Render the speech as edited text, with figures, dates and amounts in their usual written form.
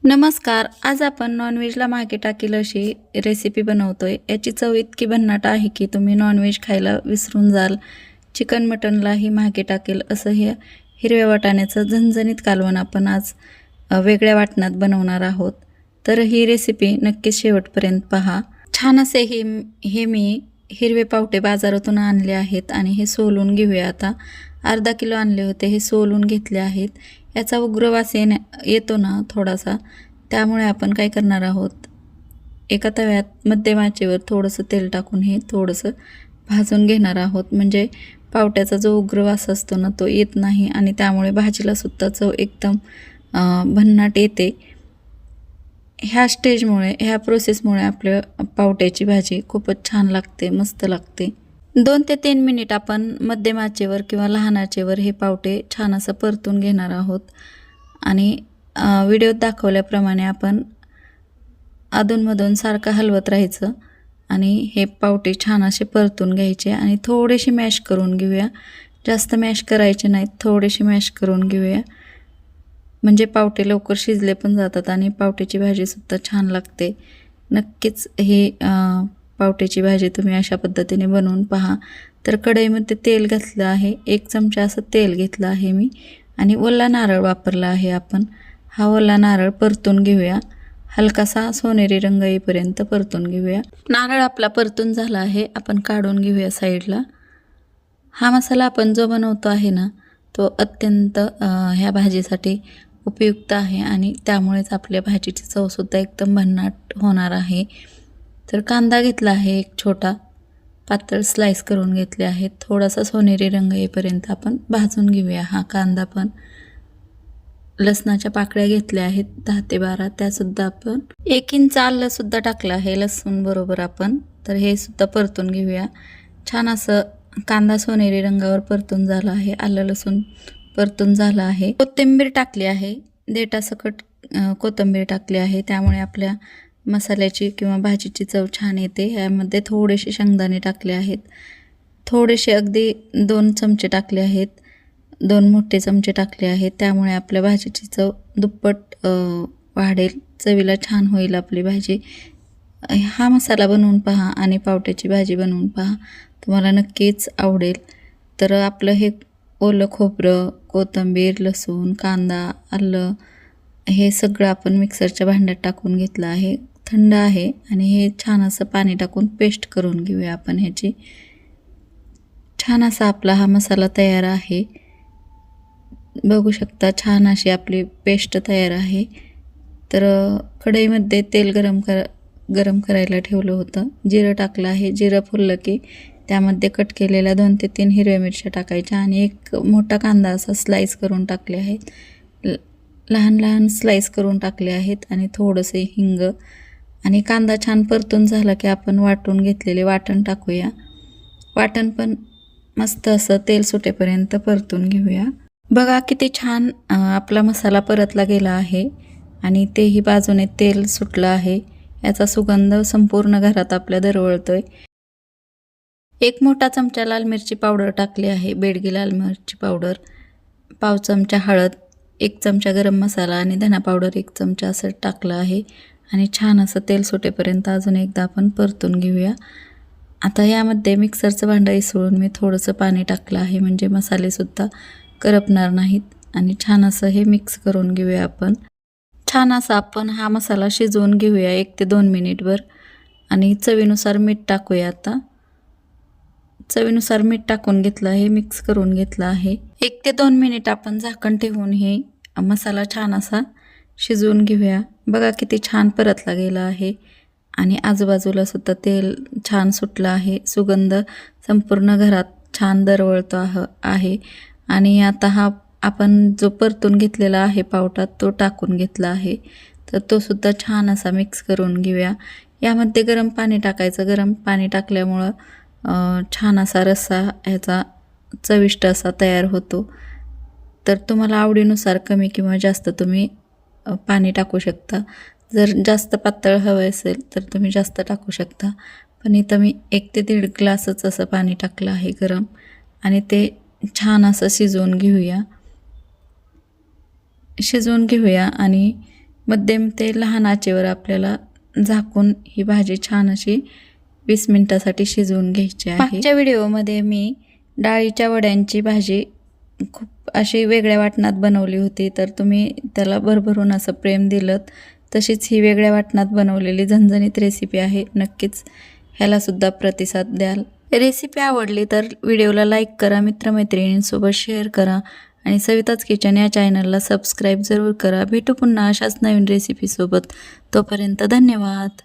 नमस्कार. आज आपण नॉनव्हेजला मागे टाकील अशी रेसिपी बनवतोय. याची चव इतकी भन्नाट आहे की तुम्ही नॉनव्हेज खायला विसरून जाल. चिकन मटनलाही मागे टाकेल असं हे हिरव्या वाटाण्याचं झणझणीत कालवण आपण आज वेगळ्या वाटणात बनवणार आहोत. तर ही रेसिपी नक्कीच शेवटपर्यंत पहा. छान असे हे मी हिरवे पावटे बाजारातून आणले आहेत आणि हे सोलून घेऊया. आता अर्धा किलो आणले होते, हे सोलून घेतले आहेत. याचा उग्र वास येतो ना थोडासा, त्यामुळे आपण काय करणार आहोत, एका तव्यात मध्यम आचेवर थोडंसं तेल टाकून हे थोडंसं भाजून घेणार आहोत. म्हणजे पावट्याचा जो उग्र वास असतो ना तो येत नाही आणि त्यामुळे भाजीला सुद्धा चव एकदम भन्नाट येते. ह्या स्टेजमुळे, ह्या प्रोसेसमुळे आपल्या पावट्याची भाजी खूपच छान लागते, मस्त लागते. 2 ते 3 मिनिट आपण मध्यम आचेवर किंवा लहान आचेवर हे पावटे छान असं परतून घेणार आहोत. आणि व्हिडिओत दाखवल्याप्रमाणे आपण अधूनमधून सारखं हलवत राहायचं आणि हे पावटे छान असे परतून घ्यायचे आणि थोडेसे मॅश करून घेऊया. जास्त मॅश करायचे नाहीत, थोडेसे मॅश करून घेऊया. म्हणजे पावटे लवकर शिजले पण जातात आणि पावट्याची भाजीसुद्धा छान लागते. नक्कीच ही पावट्याची भाजी तुम्ही अशा पद्धतीने बनवून पहा. तर कढईमध्ये तेल घातलं आहे, 1 चमचा असं तेल घेतलं आहे मी आणि ओला नारळ वापरला आहे आपण. हा ओला नारळ परतून घेऊया, हलकासा सोनेरी रंग येईपर्यंत परतून घेऊया. नारळ आपला परतून झाला आहे, आपण काढून घेऊया साईडला. हा मसाला आपण जो बनवतो आहे ना तो अत्यंत ह्या भाजीसाठी उपयुक्त आहे आणि त्यामुळेच आपल्या भाजीची चवसुद्धा एकदम भन्नाट होणार आहे. तर कांदा घेतला आहे, एक छोटा पातळ स्लाइस करून घेतले आहेत. थोडासा सोनेरी रंग येईपर्यंत आपण भाजून घेऊया हा कांदा पण. लसणाच्या पाकळ्या घेतल्या आहेत 10 ते 12, त्यासुद्धा आपण 1 इंच आलंसुद्धा टाकलं आहे लसूण बरोबर आपण. तर हे सुद्धा परतून घेऊया. छान असं कांदा सोनेरी रंगावर परतून झाला आहे, आलं लसूण परतून झालं आहे. कोथिंबीर टाकली आहे, देठासकट कोथिंबीर टाकली आहे, त्यामुळे आपल्या मसाल्याची किंवा भाजीची चव छान येते. ह्यामध्ये थोडेसे शेंगदाणे टाकले आहेत, थोडेसे अगदी 2 चमचे टाकले आहेत, 2 मोठे चमचे टाकले आहेत. त्यामुळे आपल्या भाजीची चव दुप्पट वाढेल, चवीला छान होईल आपली भाजी. हा मसाला बनवून पहा आणि पावट्याची भाजी बनवून पहा, तुम्हाला नक्कीच आवडेल. तर आपलं हे ओलं खोबरं, कोथिंबीर, लसूण, कांदा, आलं हे सगळं आपण मिक्सरच्या भांड्यात टाकून घेतलं आहे. थंड आहे आणि हे छान असं पाणी टाकून पेस्ट करून घेऊया आपण ह्याची. छान असा आपला हा मसाला तयार आहे, बघू शकता. छान अशी आपली पेस्ट तयार आहे. तर कढईमध्ये तेल गरम करायला ठेवलं होतं, जिरं टाकलं आहे. जिरं फुललं की त्यामध्ये कट केलेल्या 2 ते 3 हिरव्या मिरच्या टाकायच्या आणि एक मोठा कांदा असा स्लाइस करून टाकले आहेत, लहान लहान स्लाइस करून टाकले आहेत आणि थोडंसे हिंग. आणि कांदा छान परतून झाला की आपण वाटून घेतलेले वाटण टाकूया. वाटण पण मस्त असं तेल सुटेपर्यंत परतून घेऊया. बघा किती छान आपला मसाला परतला गेला आहे आणि तेही बाजूने तेल सुटलं आहे. याचा सुगंध संपूर्ण घरात आपल्या दरवळतोय. 1 मोठा चमचा लाल मिरची पावडर टाकली आहे, बेडगी लाल मिरची पावडर, पाव चमचा हळद, 1 चमचा गरम मसाला आणि धना पावडर 1 चमचा असं टाकलं आहे. आणि छान असं तेल सुटेपर्यंत अजून एकदा आपण परतून घेऊया. आता यामध्ये मिक्सरचं भांडं इसळून मी थोडंसं पाणी टाकलं आहे, म्हणजे मसालेसुद्धा करपणार नाहीत. आणि छान असं हे मिक्स करून घेऊया आपण. छान असा आपण हा मसाला शिजवून घेऊया 1 ते 2 मिनिटभर. आणि चवीनुसार मीठ टाकूया. आता चवीनुसार मीठ टाकून घेतलं आहे, मिक्स करून घेतलं आहे. 1 ते 2 मिनिट आपण झाकण ठेवून हे मसाला छान असा शिजवून घेऊया. बघा किती छान परतला गेला आहे आणि आजूबाजूला सुद्धा तेल छान सुटलं आहे. सुगंध संपूर्ण घरात छान दरवळतो आहे. आणि आता हा आपण जो परतून घेतलेला आहे पावटा तो टाकून घेतला आहे. तर तो सुद्धा छान असा मिक्स करून घेऊया. यामध्ये गरम पाणी टाकायचं, गरम पाणी टाकल्यामुळं छान असा रस्सा ह्याचा चविष्ट असा तयार होतो. तर तुम्हाला आवडीनुसार कमी किंवा जास्त तुम्ही पाणी टाकू शकता. जर जास्त पातळ हवं असेल तर तुम्ही जास्त टाकू शकता. पण इथं मी 1 ते 1.5 ग्लासच असं पाणी टाकलं आहे गरम. आणि ते छान असं शिजवून घेऊया आणि मध्यम ते लहान आचेवर आपल्याला झाकून ही भाजी छान अशी 20 मिनिटासाठी शिजवून घ्यायची आहे. मागच्या व्हिडिओमध्ये मी डाळीच्या वड्यांची भाजी खूप अशी वेगळ्या वाटणात बनवली होती, तर तुम्ही त्याला भरभरून असं प्रेम दिलं. तशीच ही वेगळ्या वाटणात बनवलेली झणझणीत रेसिपी आहे. नक्कीच ह्यालासुद्धा प्रतिसाद द्याल. रेसिपी आवडली तर व्हिडिओला लाईक करा, मित्रमैत्रिणींसोबत शेअर करा आणि सविताच किचन या चॅनलला सबस्क्राईब जरूर करा. भेटू पुन्हा अशाच नवीन रेसिपीसोबत. तोपर्यंत धन्यवाद.